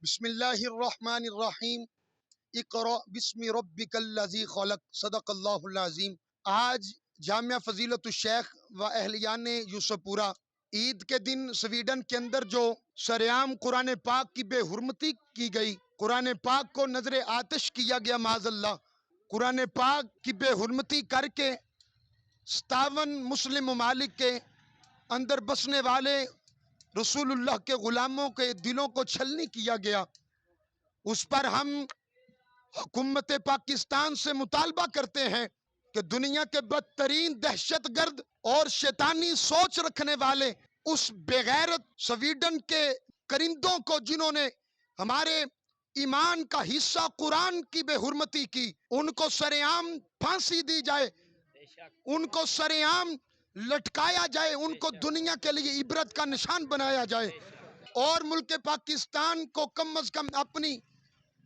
بسم اللہ الرحمن الرحیم اقرأ بسم ربک الذی خلق صدق اللہ العظیم۔ آج جامعہ فضیلت الشیخ و اہلیان یوسف پورہ عید کے دن سویڈن کے اندر جو سریعام قرآن پاک کی بے حرمتی کی گئی، قرآن پاک کو نظر آتش کیا گیا، معاذ اللہ، قرآن پاک کی بے حرمتی کر کے 57 مسلم ممالک کے اندر بسنے والے رسول اللہ کے غلاموں کے دلوں کو چھلنی کیا گیا، اس پر ہم حکومت پاکستان سے مطالبہ کرتے ہیں کہ دنیا کے بدترین دہشت گرد اور شیطانی سوچ رکھنے والے اس بغیرت سویڈن کے کرندوں کو جنہوں نے ہمارے ایمان کا حصہ قرآن کی بے حرمتی کی، ان کو سرعام پھانسی دی جائے، ان کو سرعام لٹکایا جائے، ان کو دنیا کے لیے عبرت کا نشان بنایا جائے، اور ملک پاکستان کو کم از کم اپنی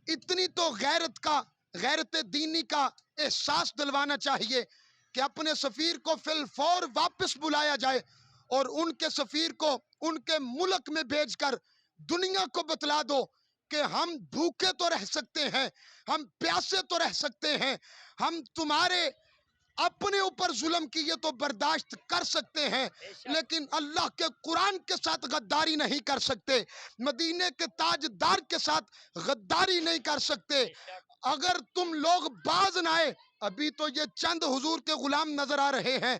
اتنی تو غیرت دینی کا احساس دلوانا چاہیے کہ اپنے سفیر کو فی الفور واپس بلایا جائے اور ان کے سفیر کو ان کے ملک میں بھیج کر دنیا کو بتلا دو کہ ہم بھوکے تو رہ سکتے ہیں، ہم پیاسے تو رہ سکتے ہیں، ہم تمہارے اپنے اوپر ظلم کیے تو برداشت کر سکتے ہیں، لیکن اللہ کے قرآن کے ساتھ غداری نہیں کر سکتے، مدینے کے تاجدار کے ساتھ غداری نہیں کر سکتے۔ اگر تم لوگ باز نہ آئے، ابھی تو یہ چند حضور کے غلام نظر آ رہے ہیں،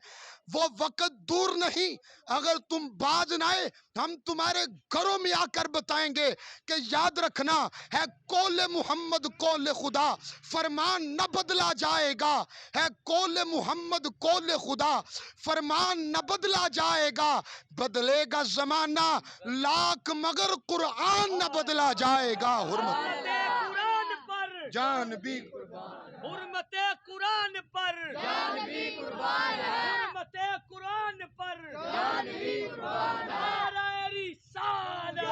وہ وقت دور نہیں، اگر تم باز نہ آئے ہم تمہارے گھروں میں آ کر بتائیں گے کہ یاد رکھنا ہے قول محمد قول خدا، فرمان نہ بدلا جائے گا، ہے قول محمد قول خدا، فرمان نہ بدلا جائے گا، بدلے گا زمانہ لاکھ مگر قرآن نہ بدلا جائے گا۔ حرمت قرآن پر جان بھی حرمت قرآن پر جان بھی قربان ہے، حرمت قرآن پر جان بھی قربان ہے، نعرہ رسالت۔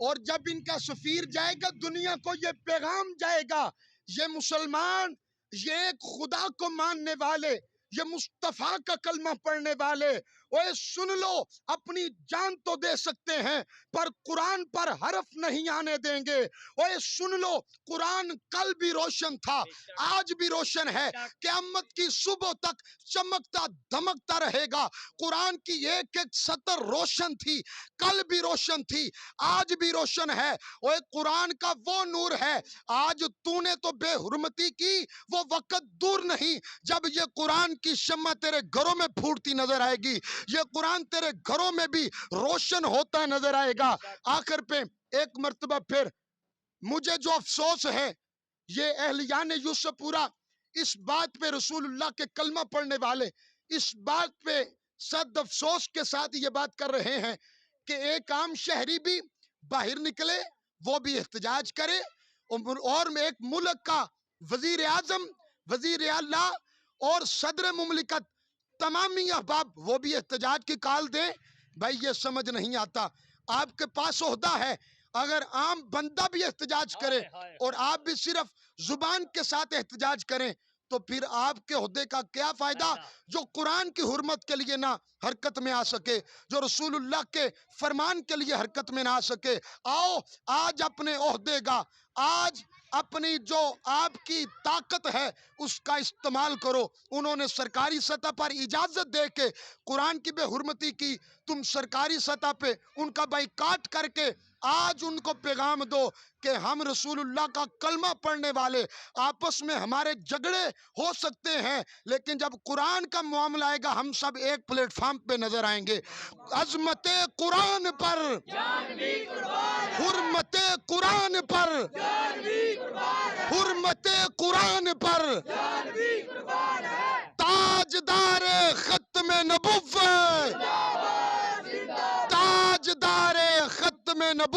اور جب ان کا سفیر جائے گا دنیا کو یہ پیغام جائے گا، یہ مسلمان، یہ ایک خدا کو ماننے والے، یہ مصطفیٰ کا کلمہ پڑھنے والے، اوے سن لو، اپنی جان تو دے سکتے ہیں پر قرآن پر حرف نہیں آنے دیں گے۔ اوے سن لو، قرآن کل بھی روشن تھا، آج بھی روشن ہے، قیامت کی صبح تک چمکتا دھمکتا رہے گا۔ قرآن کی ایک ایک سطر روشن تھی، کل بھی روشن تھی، آج بھی روشن ہے۔ اوے قرآن کا وہ نور ہے، آج تو نے تو بے حرمتی کی، وہ وقت دور نہیں جب یہ قرآن کی شمع تیرے گھروں میں پھوٹتی نظر آئے گی، یہ قرآن تیرے گھروں میں بھی روشن ہوتا نظر آئے گا۔ آخر پہ ایک مرتبہ پھر مجھے جو افسوس ہے، یہ اہلیان یوسف پورہ اس بات پہ، رسول اللہ کے کلمہ پڑھنے والے اس بات پہ صد افسوس کے ساتھ یہ بات کر رہے ہیں کہ ایک عام شہری بھی باہر نکلے، وہ بھی احتجاج کرے، اور ایک ملک کا وزیر اعظم، وزیر اعلیٰ اور صدر مملکت، تمامی احباب وہ بھی احتجاج کی کال دیں۔ بھائی یہ سمجھ نہیں آتا، آپ کے پاس عہدہ ہے، اگر عام بندہ بھی احتجاج کرے اور آپ بھی صرف زبان کے ساتھ احتجاج کریں تو پھر آپ کے عہدے کا کیا فائدہ جو قرآن کی حرمت کے لیے نہ حرکت میں آ سکے، جو رسول اللہ کے فرمان کے لیے حرکت میں نہ آ سکے۔ آؤ آج اپنے عہدے کا، آج اپنی جو آپ کی طاقت ہے اس کا استعمال کرو۔ انہوں نے سرکاری سطح پر اجازت دے کے قرآن کی بے حرمتی کی، تم سرکاری سطح پہ ان کا بائیکاٹ کر کے آج ان کو پیغام دو کہ ہم رسول اللہ کا کلمہ پڑھنے والے آپس میں ہمارے جھگڑے ہو سکتے ہیں، لیکن جب قرآن کا معاملہ آئے گا ہم سب ایک پلیٹ فارم پہ نظر آئیں گے۔ عظمت قرآن پر، حرمت قرآن پر، حرمت قرآن پر، تاجدار ختم نبوت، تاجدار ختم نبوت۔